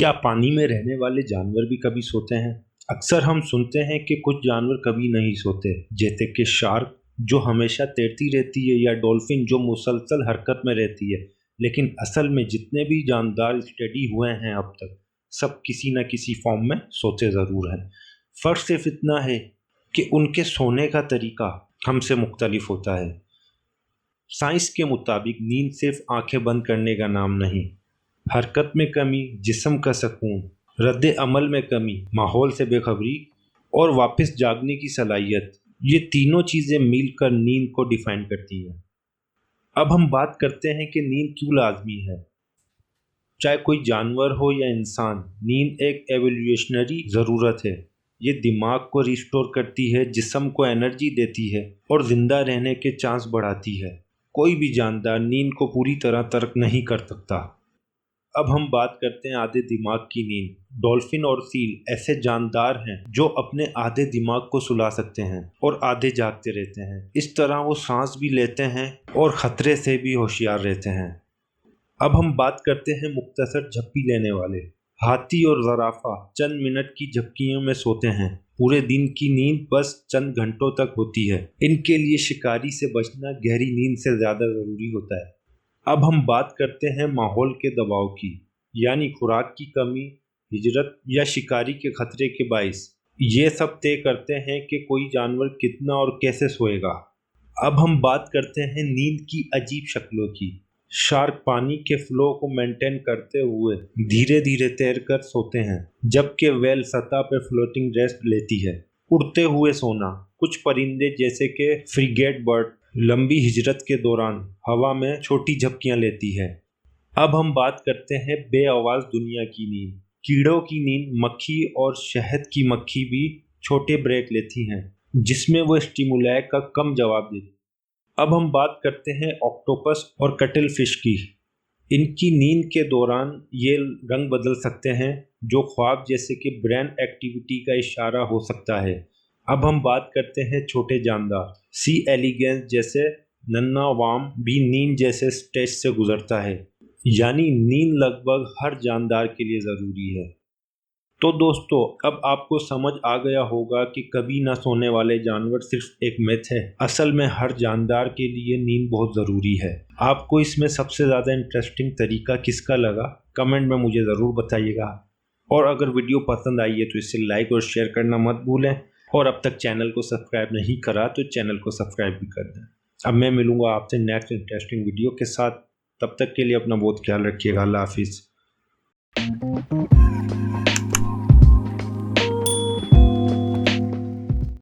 क्या पानी में रहने वाले जानवर भी कभी सोते हैं? अक्सर हम सुनते हैं कि कुछ जानवर कभी नहीं सोते, जैसे कि शार्क जो हमेशा तैरती रहती है या डॉल्फिन जो मुसलसल हरकत में रहती है। लेकिन असल में जितने भी जानदार स्टडी हुए हैं अब तक, सब किसी न किसी फॉर्म में सोते ज़रूर हैं। फ़र्क सिर्फ इतना है कि उनके सोने का तरीका हमसे मुख्तलिफ होता है। साइंस के मुताबिक नींद सिर्फ आंखें बंद करने का नाम नहीं, हरकत में कमी, जिस्म का सुकून, रद्द अमल में कमी, माहौल से बेखबरी और वापस जागने की सलाहियत, ये तीनों चीज़ें मिलकर नींद को डिफाइन करती हैं। अब हम बात करते हैं कि नींद क्यों लाजमी है। चाहे कोई जानवर हो या इंसान, नींद एक एवोल्यूशनरी ज़रूरत है। ये दिमाग को रिस्टोर करती है, जिस्म को एनर्जी देती है और ज़िंदा रहने के चांस बढ़ाती है। कोई भी जानदार नींद को पूरी तरह तर्क नहीं कर सकता। अब हम बात करते हैं आधे दिमाग की नींद। डॉल्फिन और सील ऐसे जानदार हैं जो अपने आधे दिमाग को सुला सकते हैं और आधे जागते रहते हैं। इस तरह वो सांस भी लेते हैं और ख़तरे से भी होशियार रहते हैं। अब हम बात करते हैं मुख्तसर झपकी लेने वाले। हाथी और ज़राफ़ा चंद मिनट की झपकियों में सोते हैं। पूरे दिन की नींद बस चंद घंटों तक होती है। इनके लिए शिकारी से बचना गहरी नींद से ज़्यादा ज़रूरी होता है। अब हम बात करते हैं माहौल के दबाव की, यानी खुराक की कमी, हिजरत या शिकारी के खतरे के बाइस। ये सब तय करते हैं कि कोई जानवर कितना और कैसे सोएगा। अब हम बात करते हैं नींद की अजीब शक्लों की। शार्क पानी के फ्लो को मेंटेन करते हुए धीरे धीरे तैरकर सोते हैं, जबकि व्हेल सतह पर फ्लोटिंग रेस्ट लेती है। उड़ते हुए सोना, कुछ परिंदे जैसे कि फ्रिगेट बर्ड लंबी हिजरत के दौरान हवा में छोटी झपकियां लेती है। अब हम बात करते हैं बेआवाज दुनिया की नींद। कीड़ों की नींद, मक्खी और शहद की मक्खी भी छोटे ब्रेक लेती हैं, जिसमें वो स्टिमुलाई का कम जवाब देती। अब हम बात करते हैं ऑक्टोपस और कटल फिश की। इनकी नींद के दौरान ये रंग बदल सकते हैं, जो ख्वाब जैसे कि ब्रेन एक्टिविटी का इशारा हो सकता है। अब हम बात करते हैं छोटे जानदार। सी एलिगेंस जैसे नन्ना वाम भी नींद जैसे स्टेज से गुजरता है, यानी नींद लगभग हर जानदार के लिए ज़रूरी है। तो दोस्तों, अब आपको समझ आ गया होगा कि कभी ना सोने वाले जानवर सिर्फ एक मिथ है। असल में हर जानदार के लिए नींद बहुत ज़रूरी है। आपको इसमें सबसे ज़्यादा इंटरेस्टिंग तरीका किसका लगा, कमेंट में मुझे ज़रूर बताइएगा। और अगर वीडियो पसंद आई है तो इसे लाइक और शेयर करना मत भूलें। और अब तक चैनल को सब्सक्राइब नहीं करा तो चैनल को सब्सक्राइब भी कर दें। अब मैं मिलूँगा आपसे नेक्स्ट इंटरेस्टिंग वीडियो के साथ। तब तक के लिए अपना बहुत ख्याल रखिएगा। अल्लाह हाफिज़।